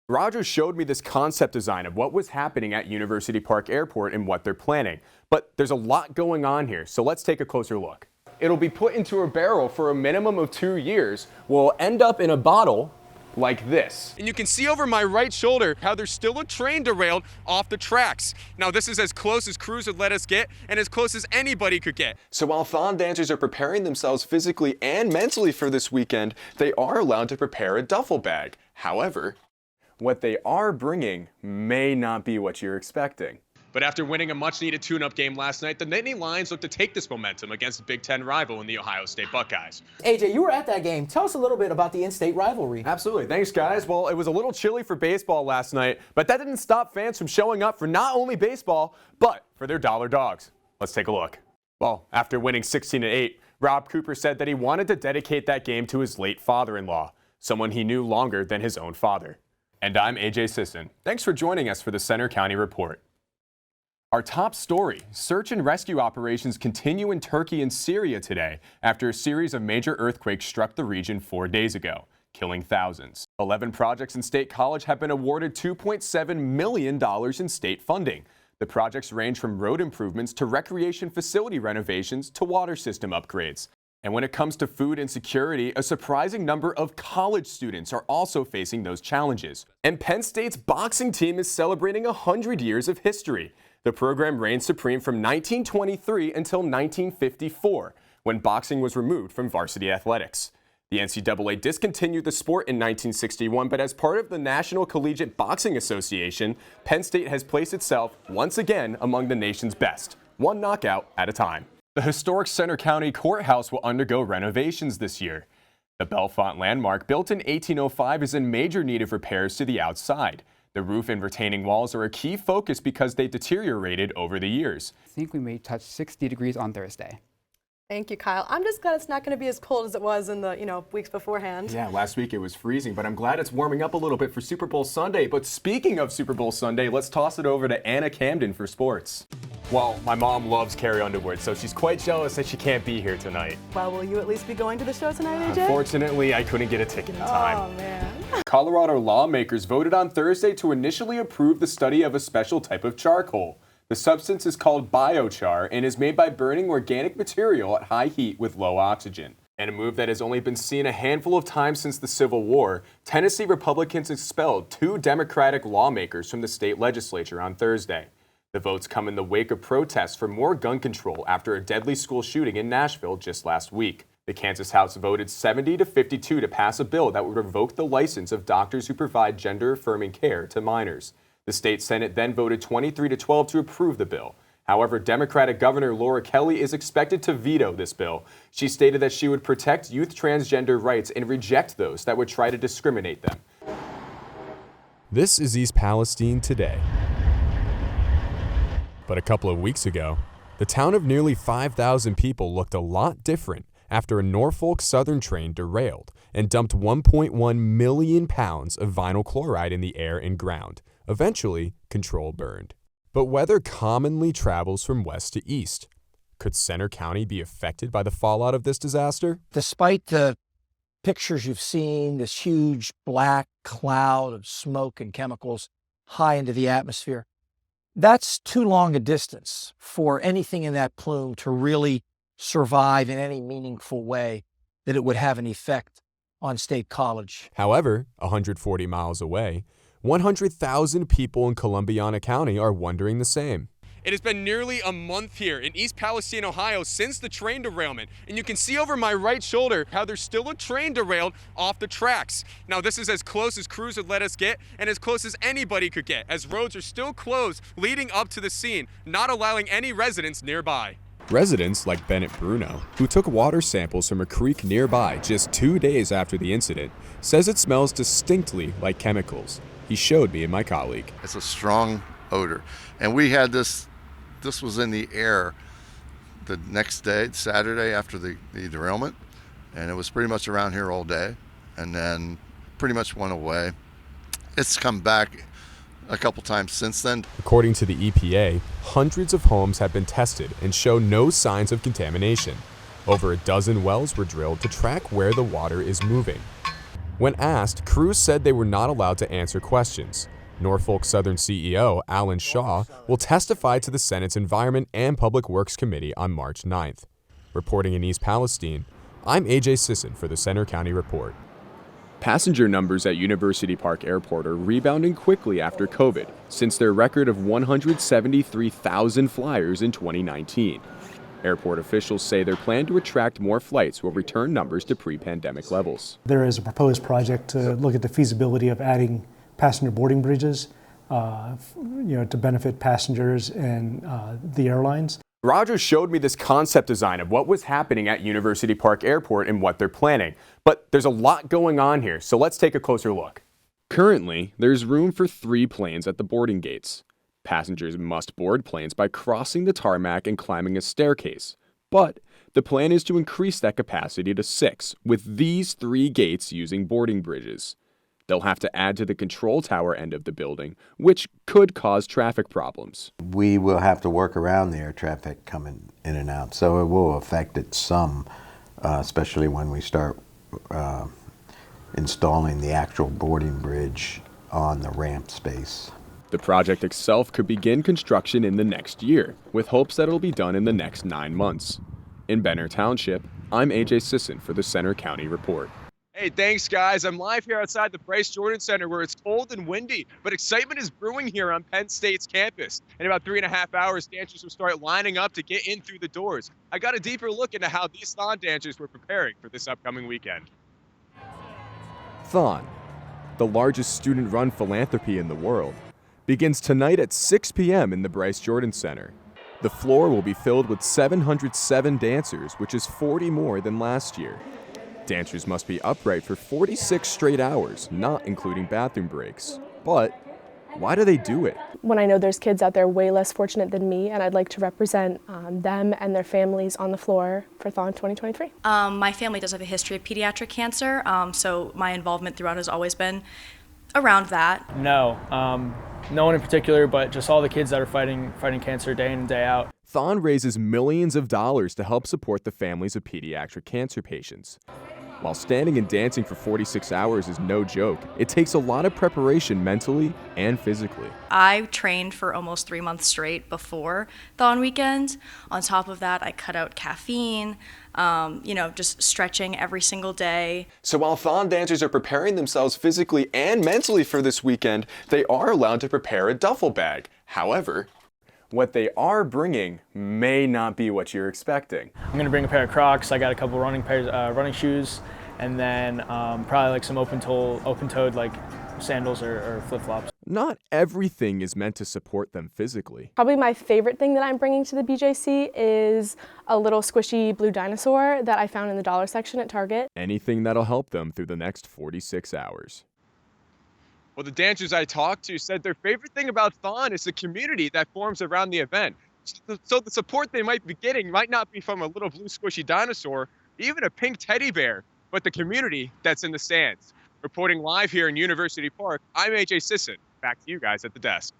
Roger showed me this concept design of what was happening at University Park Airport and what they're planning. But there's a lot going on here, so let's take a closer look. It'll be put into a barrel for a minimum of 2 years. Will end up in a bottle like this. And you can see over my right shoulder how there's still a train derailed off the tracks. Now this is as close as crews would let us get and as close as anybody could get. So while thon dancers are preparing themselves physically and mentally for this weekend, they are allowed to prepare a duffel bag. However, what they are bringing may not be what you're expecting. But after winning a much-needed tune-up game last night, the Nittany Lions look to take this momentum against a Big Ten rival in the Ohio State Buckeyes. AJ, you were at that game. Tell us a little bit about the in-state rivalry. Absolutely. Thanks, guys. Well, it was a little chilly for baseball last night, but that didn't stop fans from showing up for not only baseball, but for their dollar dogs. Let's take a look. Well, after winning 16-8, Rob Cooper said that he wanted to dedicate that game to his late father-in-law, someone he knew longer than his own father. And I'm AJ Sisson. Thanks for joining us for the Center County Report. Our top story, search and rescue operations continue in Turkey and Syria today after a series of major earthquakes struck the region 4 days ago, killing thousands. 11 projects in State College have been awarded $2.7 million in state funding. The projects range from road improvements to recreation facility renovations to water system upgrades. And when it comes to food insecurity, a surprising number of college students are also facing those challenges. And Penn State's boxing team is celebrating 100 years of history. The program reigned supreme from 1923 until 1954, when boxing was removed from varsity athletics. The NCAA discontinued the sport in 1961, but as part of the National Collegiate Boxing Association, Penn State has placed itself once again among the nation's best, one knockout at a time. The historic Center County Courthouse will undergo renovations this year. The Bellefonte landmark, built in 1805, is in major need of repairs to the outside. The roof and retaining walls are a key focus because they deteriorated over the years. I think we may touch 60 degrees on Thursday. Thank you, Kyle. I'm just glad it's not going to be as cold as it was in the weeks beforehand. Yeah, last week it was freezing, but I'm glad it's warming up a little bit for Super Bowl Sunday. But speaking of Super Bowl Sunday, let's toss it over to Anna Camden for sports. Well, my mom loves Carrie Underwood, so she's quite jealous that she can't be here tonight. Well, will you at least be going to the show tonight, AJ? Unfortunately, I couldn't get a ticket in time. Oh, man. Colorado lawmakers voted on Thursday to initially approve the study of a special type of charcoal. The substance is called biochar and is made by burning organic material at high heat with low oxygen. And a move that has only been seen a handful of times since the Civil War, Tennessee Republicans expelled 2 Democratic lawmakers from the state legislature on Thursday. The votes come in the wake of protests for more gun control after a deadly school shooting in Nashville just last week. The Kansas House voted 70-52 to pass a bill that would revoke the license of doctors who provide gender-affirming care to minors. The state Senate then voted 23-12 to approve the bill. However, Democratic Governor Laura Kelly is expected to veto this bill. She stated that she would protect youth transgender rights and reject those that would try to discriminate them. This is East Palestine today. But a couple of weeks ago, the town of nearly 5,000 people looked a lot different after a Norfolk Southern train derailed and dumped 1.1 million pounds of vinyl chloride in the air and ground. Eventually, control burned. But weather commonly travels from west to east. Could Center County be affected by the fallout of this disaster? Despite the pictures you've seen, this huge black cloud of smoke and chemicals high into the atmosphere, that's too long a distance for anything in that plume to really survive in any meaningful way that it would have an effect on State College. However, 140 miles away, 100,000 people in Columbiana County are wondering the same. It has been nearly a month here in East Palestine, Ohio since the train derailment. And you can see over my right shoulder how there's still a train derailed off the tracks. Now this is as close as crews would let us get and as close as anybody could get, as roads are still closed leading up to the scene, not allowing any residents nearby. Residents like Bennett Bruno, who took water samples from a creek nearby just 2 days after the incident, says it smells distinctly like chemicals. He showed me and my colleague. It's a strong odor. And we had this was in the air the next day, Saturday after the derailment. And it was pretty much around here all day and then pretty much went away. It's come back a couple times since then. According to the EPA, hundreds of homes have been tested and show no signs of contamination. Over a dozen wells were drilled to track where the water is moving. When asked, crews said they were not allowed to answer questions. Norfolk Southern CEO Alan Shaw will testify to the Senate's Environment and Public Works Committee on March 9th. Reporting in East Palestine, I'm AJ Sisson for the Center County Report. Passenger numbers at University Park Airport are rebounding quickly after COVID, since their record of 173,000 flyers in 2019. Airport officials say their plan to attract more flights will return numbers to pre-pandemic levels. There is a proposed project to look at the feasibility of adding passenger boarding bridges, to benefit passengers and the airlines. Rogers showed me this concept design of what was happening at University Park Airport and what they're planning. But there's a lot going on here, so let's take a closer look. Currently, there's room for 3 planes at the boarding gates. Passengers must board planes by crossing the tarmac and climbing a staircase. But the plan is to increase that capacity to 6, with these 3 gates using boarding bridges. They'll have to add to the control tower end of the building, which could cause traffic problems. We will have to work around the air traffic coming in and out, so it will affect it some, especially when we start installing the actual boarding bridge on the ramp space. The project itself could begin construction in the next year, with hopes that it'll be done in the next 9 months. In Benner Township, I'm AJ Sisson for the Center County Report. Hey, thanks, guys. I'm live here outside the Bryce Jordan Center where it's cold and windy, but excitement is brewing here on Penn State's campus. In about 3.5 hours, dancers will start lining up to get in through the doors. I got a deeper look into how these Thon dancers were preparing for this upcoming weekend. Thon, the largest student-run philanthropy in the world, begins tonight at 6 p.m. in the Bryce Jordan Center. The floor will be filled with 707 dancers, which is 40 more than last year. Dancers must be upright for 46 straight hours, not including bathroom breaks. But why do they do it? When I know there's kids out there way less fortunate than me, and I'd like to represent them and their families on the floor for Thon 2023. My family does have a history of pediatric cancer, so my involvement throughout has always been around that. No one in particular, but just all the kids that are fighting cancer day in and day out. Thon raises millions of dollars to help support the families of pediatric cancer patients. While standing and dancing for 46 hours is no joke, it takes a lot of preparation mentally and physically. I trained for almost 3 months straight before Thon weekend. On top of that, I cut out caffeine, just stretching every single day. So while Thon dancers are preparing themselves physically and mentally for this weekend, they are allowed to prepare a duffel bag. However, what they are bringing may not be what you're expecting. I'm gonna bring a pair of Crocs. I got a couple running shoes, and then probably like some open-toed like sandals or flip-flops. Not everything is meant to support them physically. Probably my favorite thing that I'm bringing to the BJC is a little squishy blue dinosaur that I found in the dollar section at Target. Anything that'll help them through the next 46 hours. Well, the dancers I talked to said their favorite thing about Thon is the community that forms around the event. So the support they might be getting might not be from a little blue squishy dinosaur, even a pink teddy bear, but the community that's in the stands. Reporting live here in University Park, I'm AJ Sisson. Back to you guys at the desk.